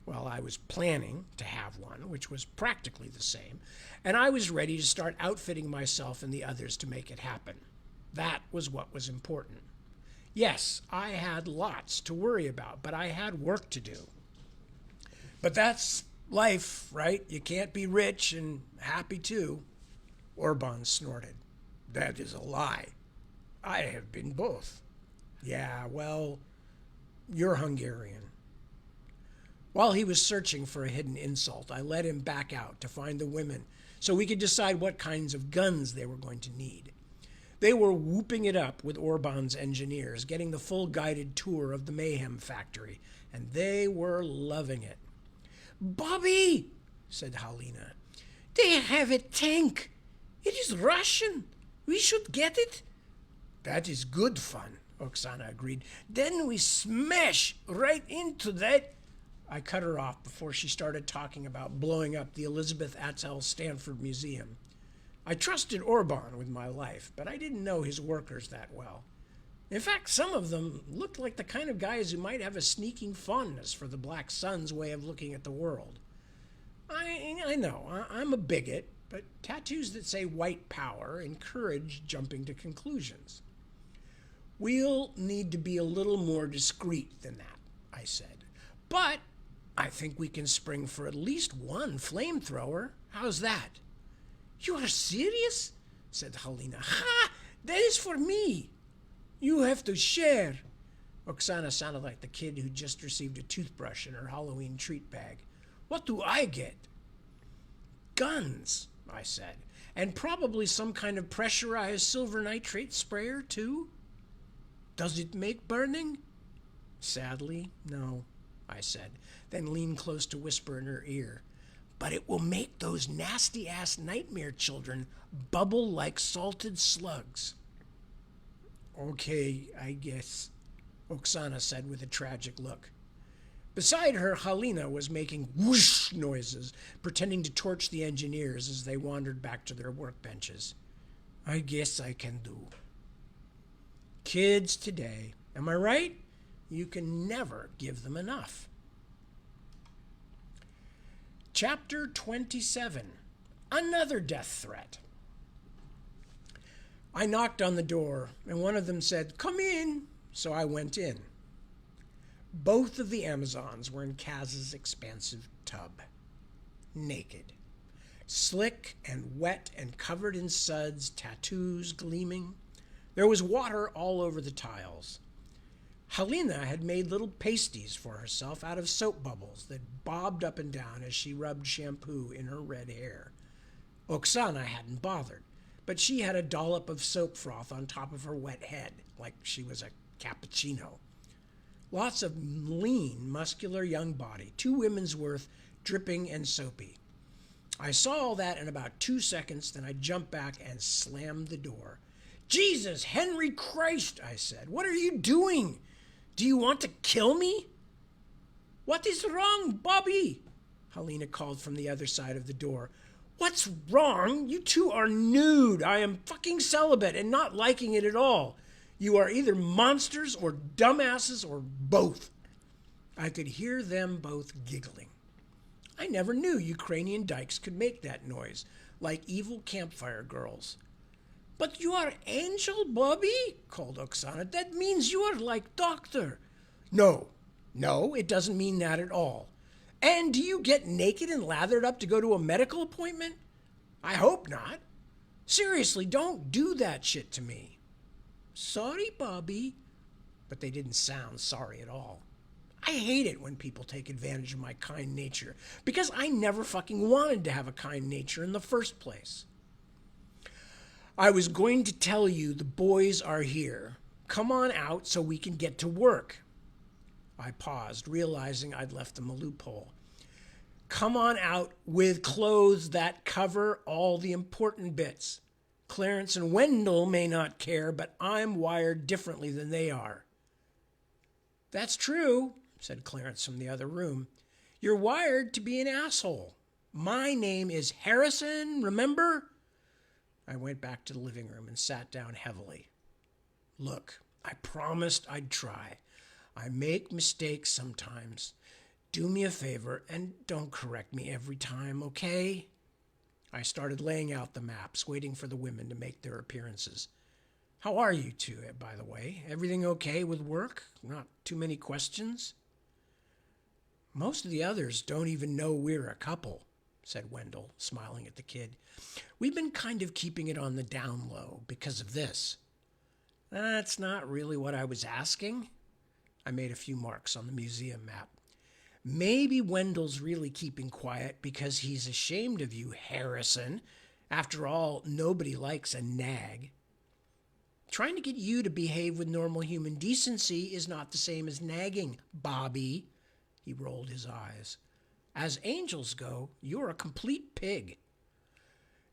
Well, I was planning to have one, which was practically the same, and I was ready to start outfitting myself and the others to make it happen. That was what was important. Yes, I had lots to worry about, but I had work to do. But that's life, right? You can't be rich and happy too. Orban snorted. That is a lie. I have been both. Yeah, well, you're Hungarian. While he was searching for a hidden insult, I led him back out to find the women so we could decide what kinds of guns they were going to need. They were whooping it up with Orban's engineers, getting the full guided tour of the mayhem factory, and they were loving it. Bobby, said Halina, they have a tank. It is Russian. We should get it. That is good fun, Oksana agreed. Then we smash right into that. I cut her off before she started talking about blowing up the Elizabeth Attell Stanford Museum. I trusted Orban with my life, but I didn't know his workers that well. In fact, some of them looked like the kind of guys who might have a sneaking fondness for the Black Sun's way of looking at the world. I know, I'm a bigot, but tattoos that say white power encourage jumping to conclusions. We'll need to be a little more discreet than that, I said. But I think we can spring for at least one flamethrower. How's that? You are serious? Said Halina. Ha! That is for me. You have to share. Oksana sounded like the kid who just received a toothbrush in her Halloween treat bag. What do I get? Guns, I said. And probably some kind of pressurized silver nitrate sprayer, too. Does it make burning? Sadly, no, I said, then leaned close to whisper in her ear. But it will make those nasty-ass nightmare children bubble like salted slugs. Okay, I guess, Oksana said with a tragic look. Beside her, Halina was making whoosh noises, pretending to torch the engineers as they wandered back to their workbenches. I guess I can do. Kids today, am I right? You can never give them enough. Chapter 27. Another death threat. I knocked on the door, and one of them said, "Come in," so I went in. Both of the Amazons were in Kaz's expansive tub, naked, slick and wet and covered in suds, tattoos gleaming. There was water all over the tiles. Helena had made little pasties for herself out of soap bubbles that bobbed up and down as she rubbed shampoo in her red hair. Oksana hadn't bothered, but she had a dollop of soap froth on top of her wet head, like she was a cappuccino. Lots of lean, muscular young body, 2 women's worth, dripping and soapy. I saw all that in about 2 seconds, then I jumped back and slammed the door. "Jesus, Henry Christ," I said. "What are you doing? Do you want to kill me?" "What is wrong, Bobby?" Helena called from the other side of the door. "What's wrong? You two are nude. I am fucking celibate and not liking it at all. You are either monsters or dumbasses or both." I could hear them both giggling. I never knew Ukrainian dykes could make that noise, like evil campfire girls. "But you are angel, Bobby," called Oksana. "That means you are like doctor." No, it doesn't mean that at all. "And do you get naked and lathered up to go to a medical appointment?" "I hope not. Seriously, don't do that shit to me." "Sorry, Bobby." But they didn't sound sorry at all. I hate it when people take advantage of my kind nature, because I never fucking wanted to have a kind nature in the first place. "I was going to tell you the boys are here. Come on out so we can get to work." I paused, realizing I'd left them a loophole. "Come on out with clothes that cover all the important bits. Clarence and Wendell may not care, but I'm wired differently than they are." "That's true," said Clarence from the other room. "You're wired to be an asshole. My name is Harrison, remember?" I went back to the living room and sat down heavily. "Look, I promised I'd try. I make mistakes sometimes. Do me a favor and don't correct me every time, okay?" I started laying out the maps, waiting for the women to make their appearances. "How are you two, by the way? Everything okay with work? Not too many questions?" "Most of the others don't even know we're a couple," said Wendell, smiling at the kid. "We've been kind of keeping it on the down low because of this." "That's not really what I was asking." I made a few marks on the museum map. "Maybe Wendell's really keeping quiet because he's ashamed of you, Harrison. After all, nobody likes a nag. Trying to get you to behave with normal human decency is not the same as nagging, Bobby." He rolled his eyes. "As angels go, you're a complete pig."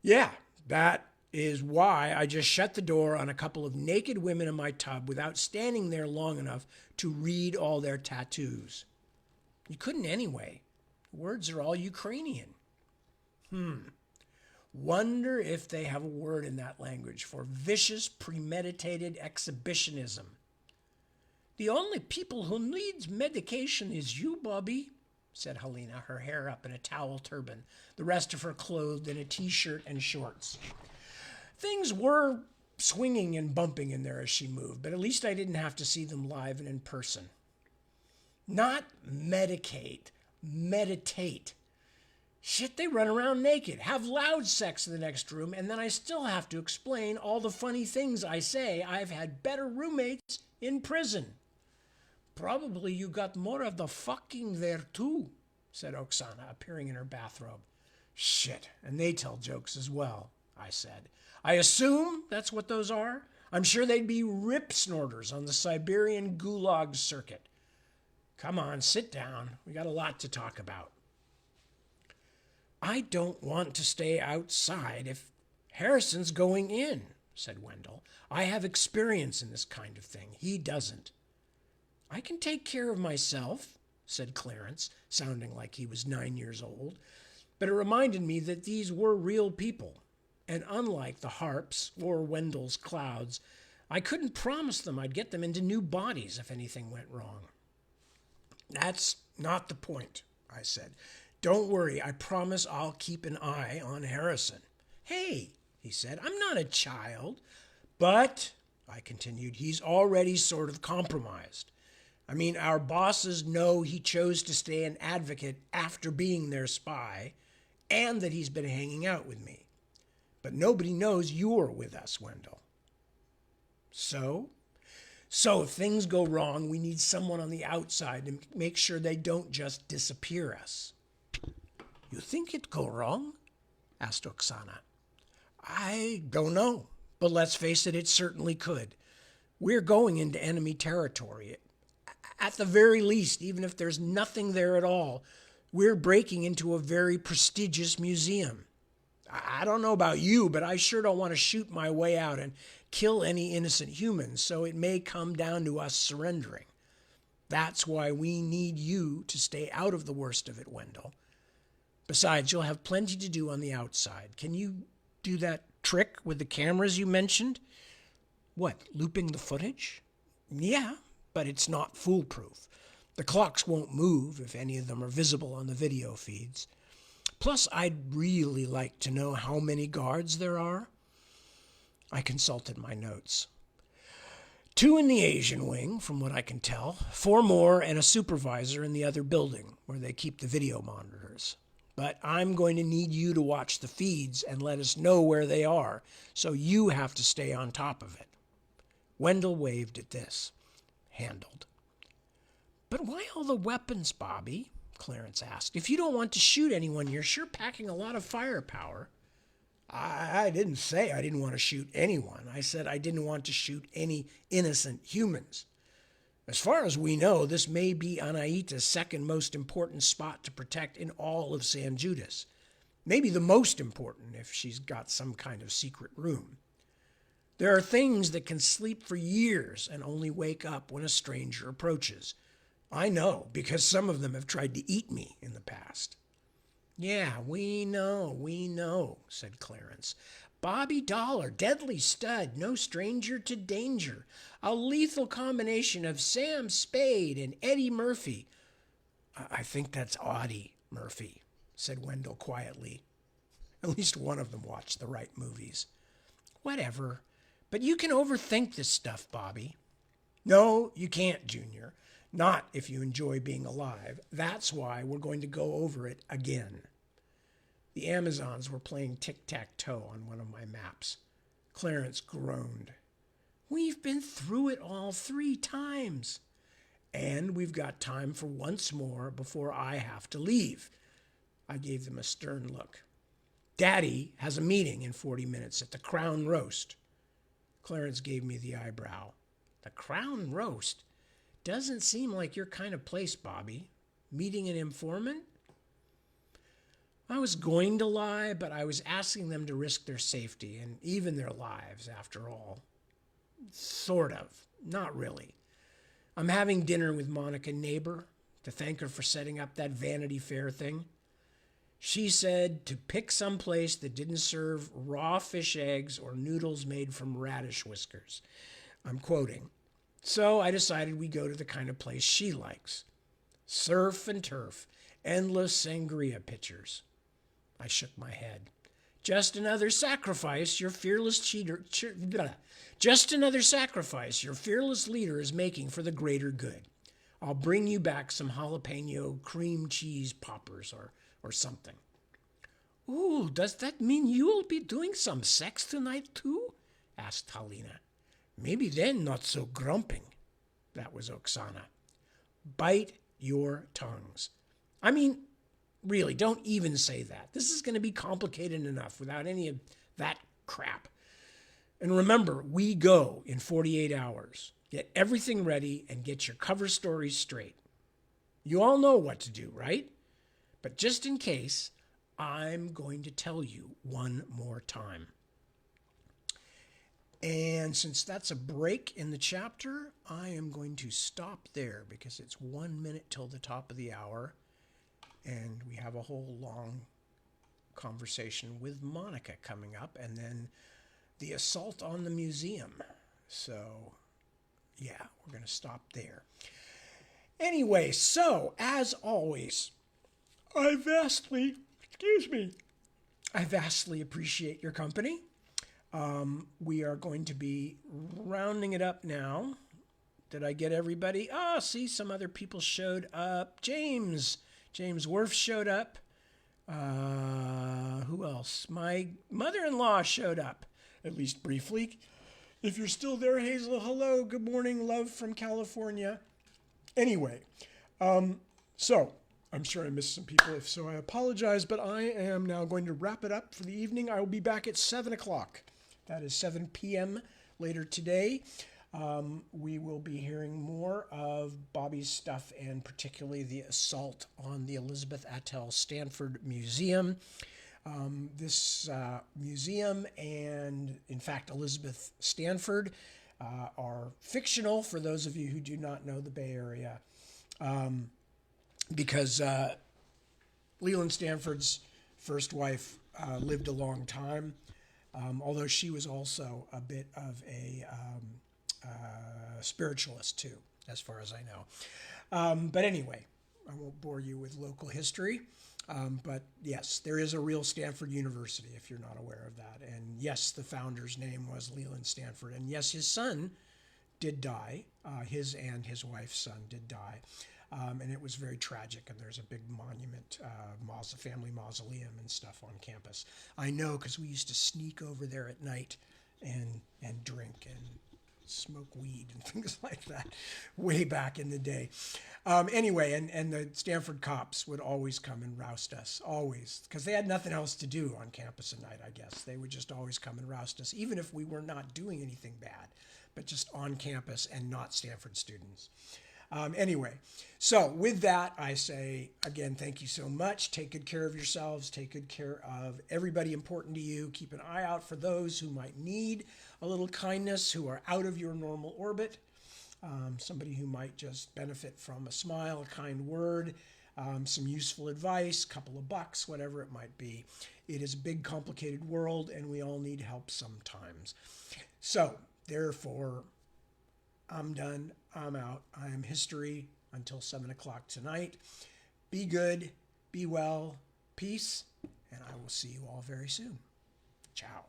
"Yeah, that is why I just shut the door on a couple of naked women in my tub without standing there long enough to read all their tattoos." "You couldn't anyway. The words are all Ukrainian." Wonder if they have a word in that language for vicious, premeditated exhibitionism. "The only people who needs medication is you, Bobby," said Helena, her hair up in a towel turban, the rest of her clothed in a t-shirt and shorts. Things were swinging and bumping in there as she moved, but at least I didn't have to see them live and in person. "Not medicate, meditate. Shit, they run around naked, have loud sex in the next room, and then I still have to explain all the funny things I say. I've had better roommates in prison." "Probably you got more of the fucking there too," said Oksana, appearing in her bathrobe. "Shit, and they tell jokes as well," I said. "I assume that's what those are. I'm sure they'd be rip snorters on the Siberian gulag circuit. Come on, sit down. We got a lot to talk about." "I don't want to stay outside if Harrison's going in," said Wendell. "I have experience in this kind of thing. He doesn't." "I can take care of myself," said Clarence, sounding like he was 9 years old. But it reminded me that these were real people, and unlike the harps or Wendell's clouds, I couldn't promise them I'd get them into new bodies if anything went wrong. "That's not the point," I said. "Don't worry, I promise I'll keep an eye on Harrison." "Hey," he said, "I'm not a child." "But," I continued, "he's already sort of compromised. I mean, our bosses know he chose to stay an advocate after being their spy, and that he's been hanging out with me. But nobody knows you're with us, Wendell." "So?" So if things go wrong, we need someone on the outside to make sure they don't just disappear us. You think it'd go wrong? Asked Oksana. I don't know, but let's face it, it certainly could. We're going into enemy territory. At the very least, even if there's nothing there at all, we're breaking into a very prestigious museum. I don't know about you, but I sure don't want to shoot my way out and kill any innocent humans, so it may come down to us surrendering. That's why we need you to stay out of the worst of it, Wendell. Besides, you'll have plenty to do on the outside. Can you do that trick with the cameras you mentioned? What, looping the footage? Yeah, but it's not foolproof. The clocks won't move if any of them are visible on the video feeds. Plus, I'd really like to know how many guards there are. I consulted my notes. 2 in the Asian wing, from what I can tell. 4 more and a supervisor in the other building, where they keep the video monitors. But I'm going to need you to watch the feeds and let us know where they are, so you have to stay on top of it. Wendell waved at this. Handled. But why all the weapons, Bobby? Clarence asked. If you don't want to shoot anyone, you're sure packing a lot of firepower. I didn't say I didn't want to shoot anyone. I said I didn't want to shoot any innocent humans. As far as we know, this may be Anaita's second most important spot to protect in all of San Judas. Maybe the most important if she's got some kind of secret room. There are things that can sleep for years and only wake up when a stranger approaches. I know, because some of them have tried to eat me in the past. Yeah, we know, said Clarence. Bobby Dollar, deadly stud, no stranger to danger. A lethal combination of Sam Spade and Eddie Murphy. I think that's Audie Murphy, said Wendell quietly. At least one of them watched the right movies. Whatever. But you can overthink this stuff, Bobby. No, you can't, Junior. Not if you enjoy being alive. That's why we're going to go over it again. The Amazons were playing tic-tac-toe on one of my maps. Clarence groaned. We've been through it all 3 times. And we've got time for once more before I have to leave. I gave them a stern look. Daddy has a meeting in 40 minutes at the Crown Roast. Clarence gave me the eyebrow. The Crown Roast? Doesn't seem like your kind of place, Bobby. Meeting an informant? I was going to lie, but I was asking them to risk their safety and even their lives, after all. Sort of. Not really. I'm having dinner with Monica Neighbor to thank her for setting up that Vanity Fair thing. She said to pick some place that didn't serve raw fish eggs or noodles made from radish whiskers. I'm quoting. So I decided we go to the kind of place she likes. Surf and turf. Endless sangria pitchers. I shook my head. Just another sacrifice your fearless Just another sacrifice your fearless leader is making for the greater good. I'll bring you back some jalapeno cream cheese poppers or something. Ooh, does that mean you'll be doing some sex tonight too? Asked Helena. Maybe then not so grumping. That was Oksana. Bite your tongues. I mean, really, don't even say that. This is going to be complicated enough without any of that crap. And remember, we go in 48 hours. Get everything ready and get your cover stories straight. You all know what to do, right? But just in case, I'm going to tell you one more time. And since that's a break in the chapter, I am going to stop there because it's 1 minute till the top of the hour. And we have a whole long conversation with Monica coming up, and then the assault on the museum. So, yeah, we're going to stop there. Anyway, so, as always, I vastly appreciate your company. We are going to be rounding it up now. Did I get everybody? Ah, see, some other people showed up. James Worf showed up. Who else? My mother-in-law showed up, at least briefly. If you're still there, Hazel, hello. Good morning. Love from California. Anyway, so I'm sure I missed some people. If so, I apologize, but I am now going to wrap it up for the evening. I will be back at 7 o'clock. That is 7 p.m. later today. We will be hearing more of Bobby's stuff, and particularly the assault on the Elizabeth Attell Stanford Museum. This museum and, in fact, Elizabeth Stanford are fictional for those of you who do not know the Bay Area, because Leland Stanford's first wife lived a long time, although she was also a bit of a spiritualist too, as far as I know. But anyway, I won't bore you with local history. But yes, there is a real Stanford University, if you're not aware of that. And yes, the founder's name was Leland Stanford. And yes, his son did die. His and his wife's son did die. And it was very tragic. And there's a big monument, family mausoleum and stuff on campus. I know because we used to sneak over there at night and drink and smoke weed and things like that way back in the day. Anyway, and the Stanford cops would always come and roust us, always, because they had nothing else to do on campus at night, I guess. They would just always come and roust us, even if we were not doing anything bad, but just on campus and not Stanford students. Anyway, so with that, I say, again, thank you so much. Take good care of yourselves. Take good care of everybody important to you. Keep an eye out for those who might need a little kindness, who are out of your normal orbit. Somebody who might just benefit from a smile, a kind word, some useful advice, a couple of bucks, whatever it might be. It is a big, complicated world, and we all need help sometimes. So, therefore, I'm done. I'm out. I am history until 7 o'clock tonight. Be good. Be well. Peace. And I will see you all very soon. Ciao.